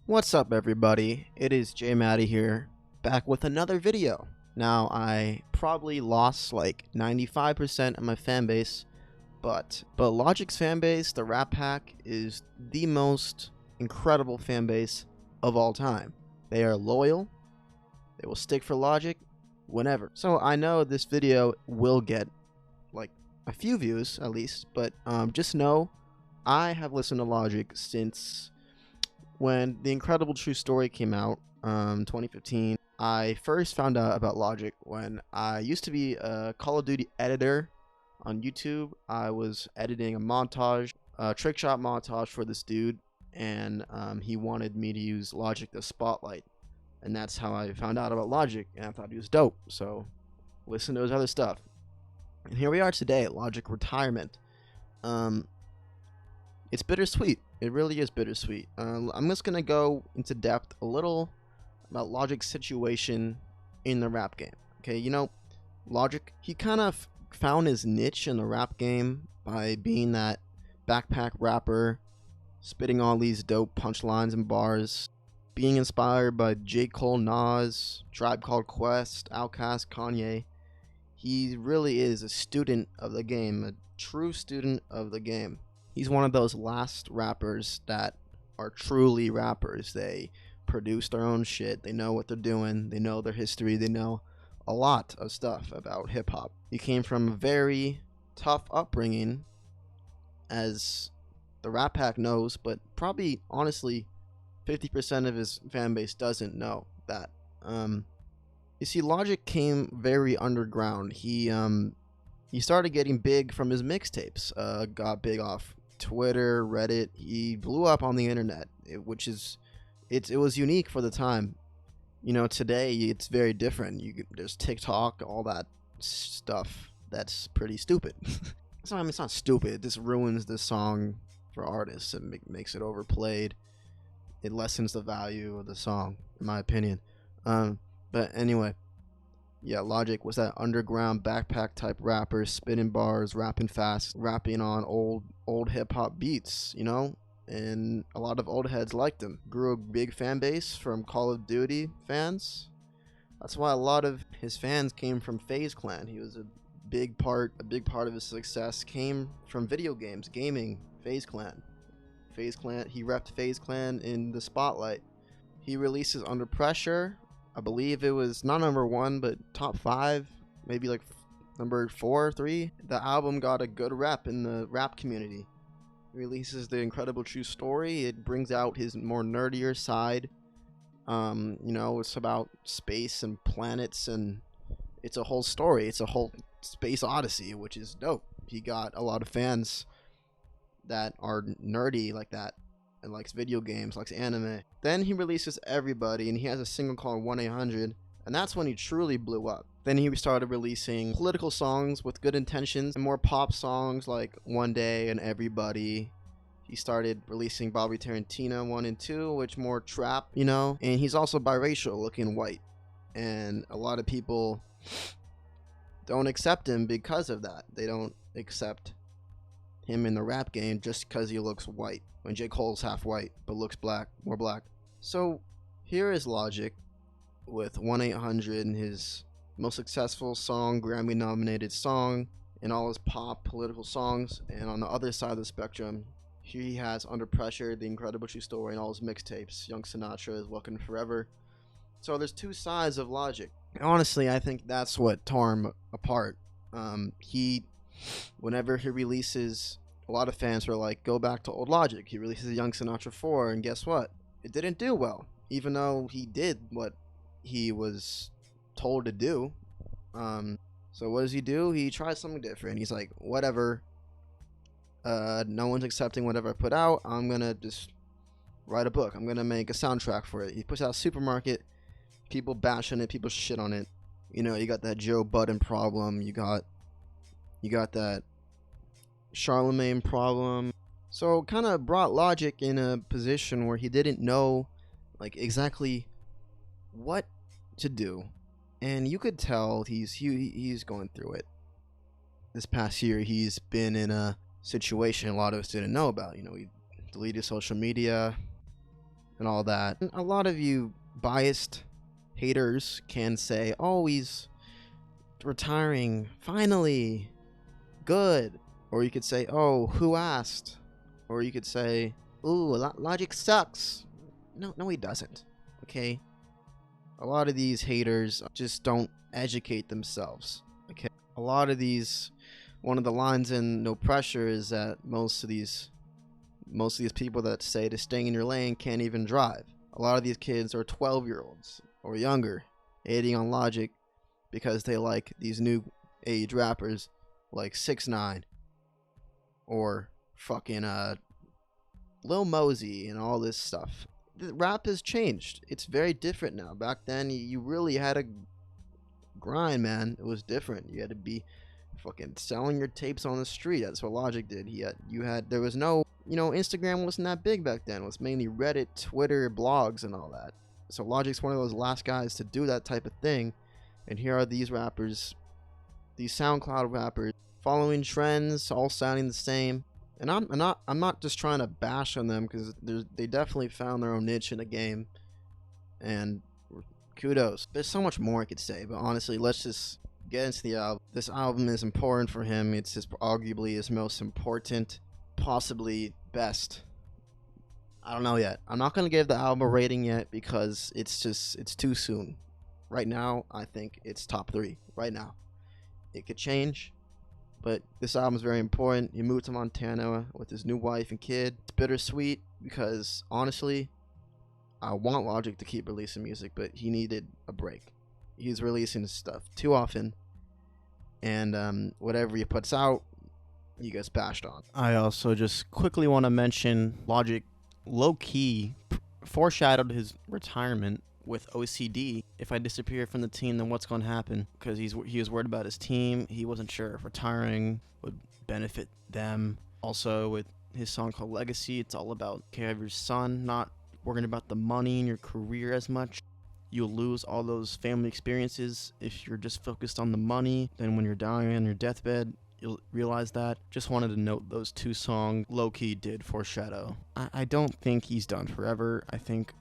What's up everybody, it is JMaTy here, back with another video. Now I probably lost like 95% of my fanbase, but Logic's fanbase, the Rap Pack, is the most incredible fanbase of all time. They are loyal, they will stick for Logic whenever. So I know this video will get like a few views at least, but just know I have listened to Logic since when The Incredible True Story came out, 2015. I first found out about Logic when I used to be a Call of Duty editor on YouTube. I was editing a montage, a trick shot montage for this dude, and he wanted me to use Logic to spotlight. And that's how I found out about Logic, and I thought he was dope, so listen to his other stuff. And here we are today at Logic retirement. It's bittersweet. It really is bittersweet. I'm just gonna go into depth a little about Logic's situation in the rap game. Okay, you know, Logic, he kind of found his niche in the rap game by being that backpack rapper, spitting all these dope punchlines and bars, being inspired by J. Cole, Nas, Tribe Called Quest, Outkast, Kanye. He really is a student of the game, a true student of the game. He's one of those last rappers that are truly rappers. They produce their own shit. They know what they're doing. They know their history. They know a lot of stuff about hip-hop. He came from a very tough upbringing, as the Rap Pack knows, but probably, honestly, 50% of his fan base doesn't know that. You see, Logic came very underground. He started getting big from his mixtapes. Got big off Twitter, Reddit. He blew up on the internet, it was unique for the time. You know, today it's very different. There's TikTok, all that stuff that's pretty stupid. So, I mean, it's not stupid. It just ruins the song for artists and makes it overplayed. It lessens the value of the song, in my opinion. But anyway, yeah, Logic was that underground backpack type rapper, spitting bars, rapping fast, rapping on old hip hop beats, you know? And a lot of old heads liked him. Grew a big fan base from Call of Duty fans. That's why a lot of his fans came from FaZe Clan. He was a big part of his success came from video games, gaming, FaZe Clan. He repped FaZe Clan in the spotlight. He releases Under Pressure. I believe it was not #1, but top 5, maybe like number 4 or 3. The album got a good rep in the rap community. He releases The Incredible True Story. It brings out his more nerdier side. You know, it's about space and planets, and it's a whole story. It's a whole space odyssey, which is dope. He got a lot of fans that are nerdy like that, and likes video games, likes anime. Then he releases Everybody, and he has a single called 1-800, and that's when he truly blew up. Then he started releasing political songs with good intentions, and more pop songs like One Day and Everybody. He started releasing Bobby Tarantino 1 and 2, which more trap, you know, and he's also biracial, looking white, and a lot of people don't accept him because of that. They don't accept him in the rap game just because he looks white, when J. Cole's half white but looks black, more black. So here is Logic with 1-800, and his most successful song, Grammy nominated song in all his pop political songs. And on the other side of the spectrum, here he has Under Pressure, The Incredible True Story, and all his mixtapes. Young Sinatra is Welcome Forever. So there's two sides of Logic. Honestly, I think that's what tore him apart. Whenever he releases, a lot of fans were like, go back to old Logic. He releases Young Sinatra 4, and guess what? It didn't do well, even though he did what he was told to do. So what does he do? He tries something different. He's like, whatever. No one's accepting whatever I put out. I'm gonna just write a book. I'm gonna make a soundtrack for it. He puts out Supermarket. People bash on it. People shit on it. You know, you got that Joe Budden problem. You got that Charlemagne problem. So kind of brought Logic in a position where he didn't know like exactly what to do, and you could tell he's going through it. This past year he's been in a situation a lot of us didn't know about. You know, he deleted social media, and all that. And a lot of you biased haters can say, oh, he's retiring, finally, good. Or you could say, oh, who asked? Or you could say, ooh, Logic sucks. No, he doesn't. Okay? A lot of these haters just don't educate themselves. Okay? A lot of these, one of the lines in No Pressure is that most of these people that say to stay in your lane can't even drive. A lot of these kids are 12-year-olds or younger, hating on Logic because they like these new age rappers like 6ix9ine or fucking Lil Mosey and all this stuff. The rap has changed. It's very different now. Back then, you really had to grind, man. It was different. You had to be fucking selling your tapes on the street. That's what Logic did. There was no, Instagram wasn't that big back then. It was mainly Reddit, Twitter, blogs, and all that. So Logic's one of those last guys to do that type of thing. And here are these rappers, these SoundCloud rappers, following trends, all sounding the same. And I'm not just trying to bash on them, because they definitely found their own niche in the game, and kudos. There's so much more I could say, but honestly, let's just get into the album. This album is important for him. It's arguably his most important, possibly best. I don't know yet. I'm not gonna give the album a rating yet because it's too soon. Right now, I think it's top 3. Right now, it could change. But this album is very important. He moved to Montana with his new wife and kid. It's bittersweet because, honestly, I want Logic to keep releasing music, but he needed a break. He's releasing his stuff too often, and whatever he puts out, he gets bashed on. I also just quickly want to mention Logic low-key foreshadowed his retirement with OCD. If I disappear from the team, then what's going to happen? Because he was worried about his team. He wasn't sure if retiring would benefit them. Also, with his song called Legacy, it's all about care of your son, not worrying about the money in your career as much. You'll lose all those family experiences if you're just focused on the money. Then when you're dying on your deathbed, you'll realize that. Just wanted to note those 2 songs low-key did foreshadow. I don't think he's done forever. I think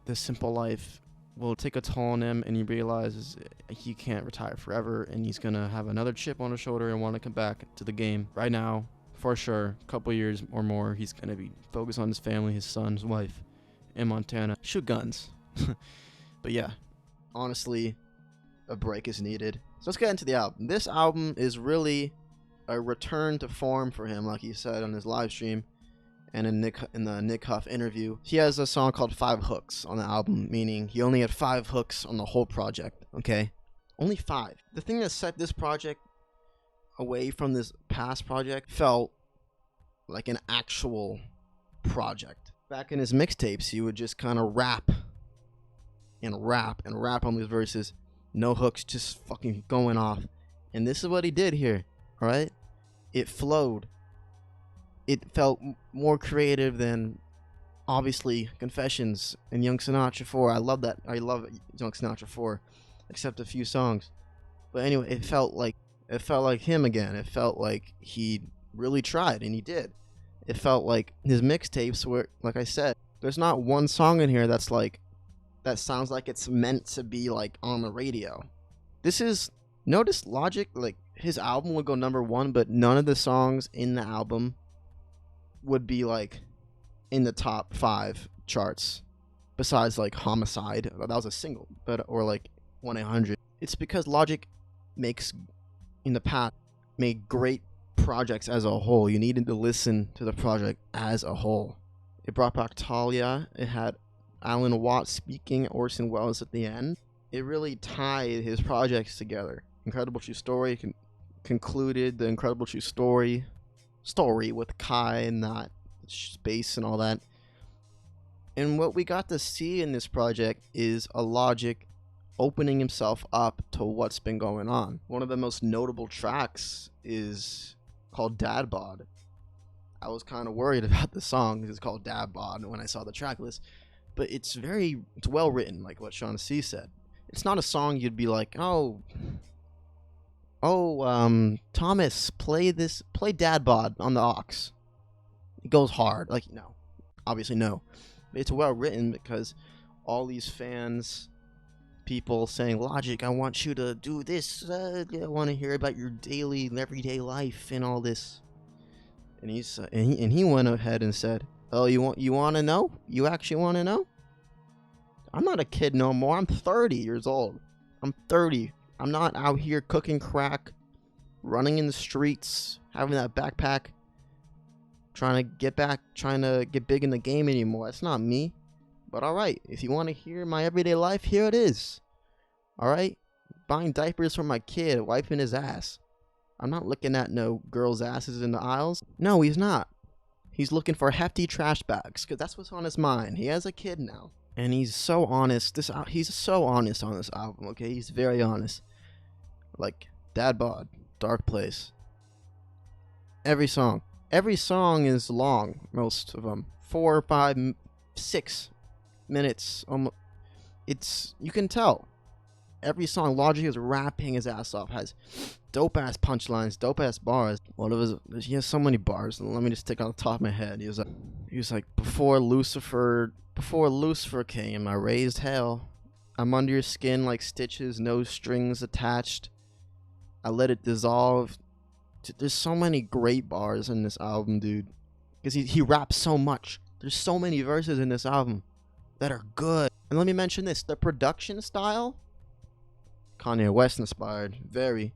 the simple life will take a toll on him, and he realizes he can't retire forever, and he's gonna have another chip on his shoulder and want to come back to the game. Right now, for sure, a couple years or more, he's gonna be focused on his family, his son, his wife in Montana. Shoot guns. But yeah, honestly, a break is needed. So let's get into the album. This album is really a return to form for him, like he said on his live stream. And in the Nick Huff interview, he has a song called 5 Hooks on the album, meaning he only had 5 hooks on the whole project, okay? Only 5. The thing that set this project away from this past project felt like an actual project. Back in his mixtapes, he would just kind of rap on these verses. No hooks, just fucking going off. And this is what he did here, alright? It flowed. It felt more creative than, obviously, Confessions and Young Sinatra 4. I love that. I love Young Sinatra 4, except a few songs. But anyway, it felt like him again. It felt like he really tried, and he did. It felt like his mixtapes were, like I said, there's not one song in here that sounds like it's meant to be like on the radio. Notice Logic, like his album would go number 1, but none of the songs in the album would be like in the top 5 charts, besides like Homicide. That was a single, or like 1-800. It's because Logic in the past made great projects as a whole. You needed to listen to the project as a whole. It brought back Talia. It had Alan Watts speaking, Orson Welles at the end. It really tied his projects together. Incredible True Story concluded the Incredible True Story with Kai and that space and all that. And what we got to see in this project is a Logic opening himself up to what's been going on. One of the most notable tracks is called Dad Bod. I was kind of worried about the song because it's called Dad Bod when I saw the track list, but it's well written, like what Sean C said. It's not a song you'd be like, Thomas, play Dad Bod on the aux. It goes hard. Like, no. Obviously, no. it's well written because all these fans, people saying, Logic, I want you to do this. I want to hear about your daily and everyday life and all this. And he went ahead and said, "Oh, you want to know? You actually want to know? I'm not a kid no more. I'm 30 years old. I'm 30. I'm not out here cooking crack, running in the streets, having that backpack, trying to get big in the game anymore. That's not me. But alright, if you want to hear my everyday life, here it is. Alright? Buying diapers for my kid, wiping his ass. I'm not looking at no girls' asses in the aisles. No, he's not. He's looking for hefty trash bags, because that's what's on his mind. He has a kid now. And he's so honest. He's so honest on this album, okay? He's very honest. Like, Dad Bod, Dark Place. Every song. Every song is long, most of them. 4, 5, 6 minutes. You can tell. Every song, Logic is rapping his ass off, has dope-ass punchlines, dope-ass bars. He has so many bars. Let me just take on the top of my head. He was like, before Lucifer came, I raised hell. I'm under your skin like stitches, no strings attached. I let it dissolve. There's so many great bars in this album, dude. Because he raps so much. There's so many verses in this album that are good. And let me mention this. The production style, Kanye West inspired, very,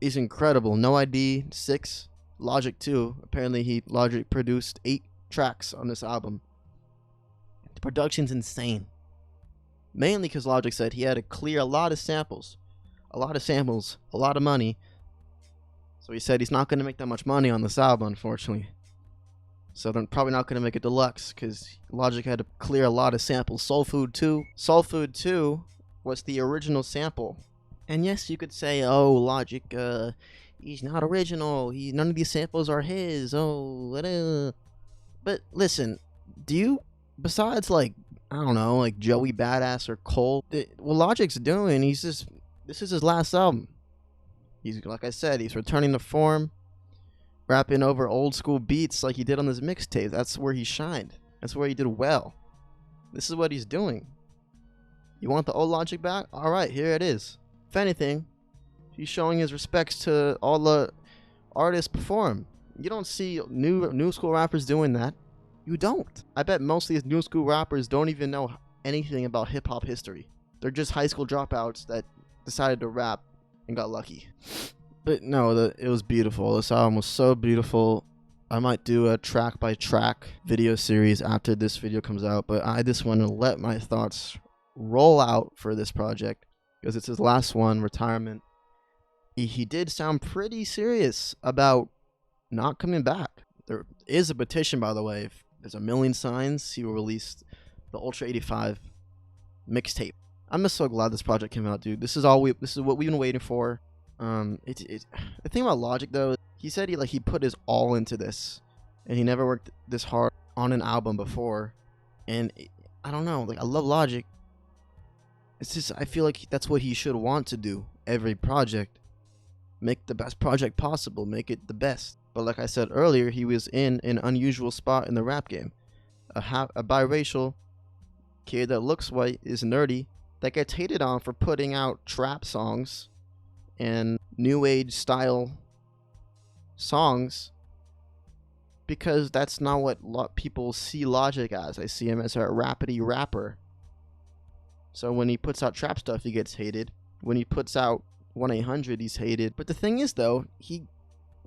is incredible. No ID, 6, Logic 2. Apparently Logic produced 8 tracks on this album. The production's insane. Mainly because Logic said he had to clear a lot of samples. A lot of money. So he said he's not going to make that much money on this album, unfortunately. So they're probably not going to make it deluxe because Logic had to clear a lot of samples. Soul Food 2 was the original sample. And yes, you could say, oh, Logic, he's not original. None of these samples are his. But listen, besides like, I don't know, like Joey Badass or Cole, what Logic's doing, this is his last album. Like I said, he's returning to form, rapping over old school beats like he did on his mixtape. That's where he shined. That's where he did well. This is what he's doing. You want the old Logic back? Alright, here it is. If anything, he's showing his respects to all the artists before him. You don't see new school rappers doing that. You don't. I bet most of these new school rappers don't even know anything about hip-hop history. They're just high school dropouts that decided to rap and got lucky. But no, it was beautiful. This album was so beautiful. I might do a track by track video series after this video comes out, but I just want to let my thoughts roll out for this project because it's his last one, retirement. He did sound pretty serious about not coming back. There is a petition, by the way. If there's 1 million signs, he will release the Ultra 85 mixtape. I'm just so glad this project came out, dude. This is what we've been waiting for. The thing about Logic though, he said he put his all into this, and he never worked this hard on an album before. And I don't know, like I love Logic. It's just I feel like that's what he should want to do every project. Make the best project possible, make it the best. But like I said earlier, he was in an unusual spot in the rap game. A biracial kid that looks white, is nerdy, that gets hated on for putting out trap songs and new age style songs because that's not what people see Logic as. They see him as a rapidy rapper. So when he puts out trap stuff, he gets hated. When he puts out 1-800, he's hated. But the thing is, though, he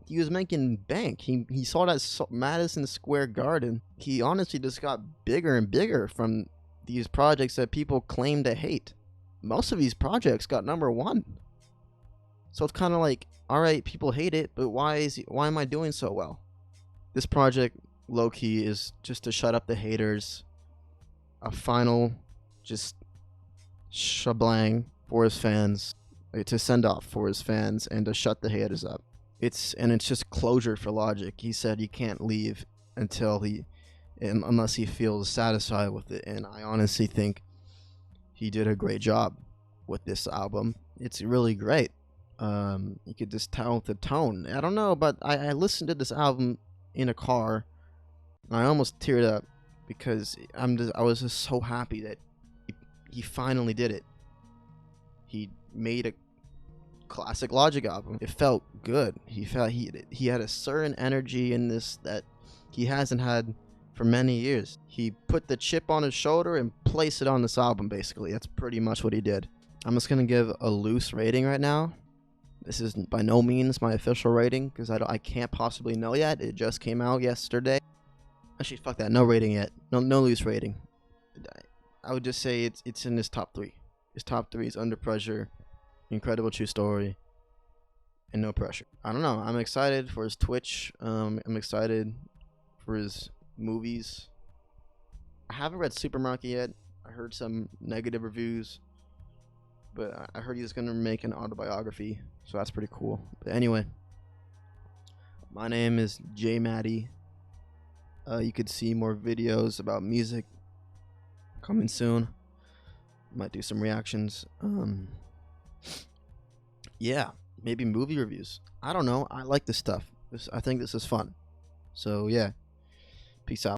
was making bank. He saw that Madison Square Garden. He honestly just got bigger and bigger from these projects that people claim to hate. Most of these projects got #1. So it's kind of like, all right, people hate it, but why am I doing so well? This project, low-key, is just to shut up the haters. A final, just shablang for his fans, to send off for his fans, and to shut the haters up. It's just closure for Logic. He said he can't leave unless he feels satisfied with it, and I honestly think he did a great job with this album. It's really great. You could just tell with the tone. I don't know, but I listened to this album in a car, and I almost teared up. because I was just so happy that he finally did it. He made a classic Logic album. It felt good. He had a certain energy in this that he hasn't had for many years. He put the chip on his shoulder and placed it on this album, basically. That's pretty much what he did. I'm just gonna give a loose rating right now. This is by no means my official rating, because I can't possibly know yet. It just came out yesterday. Actually, fuck that. No rating yet. No loose rating. I would just say it's in his top 3. His top 3 is Under Pressure, Incredible True Story, and No Pressure. I don't know. I'm excited for his Twitch. I'm excited for his movies. I haven't read Supermarket yet. I heard some negative reviews, but I heard he's gonna make an autobiography, so that's pretty cool. But anyway, my name is JMaTy. You could see more videos about music coming soon. Might do some reactions. Yeah, maybe movie reviews. I don't know. I like this stuff. I think this is fun. So yeah, peace out.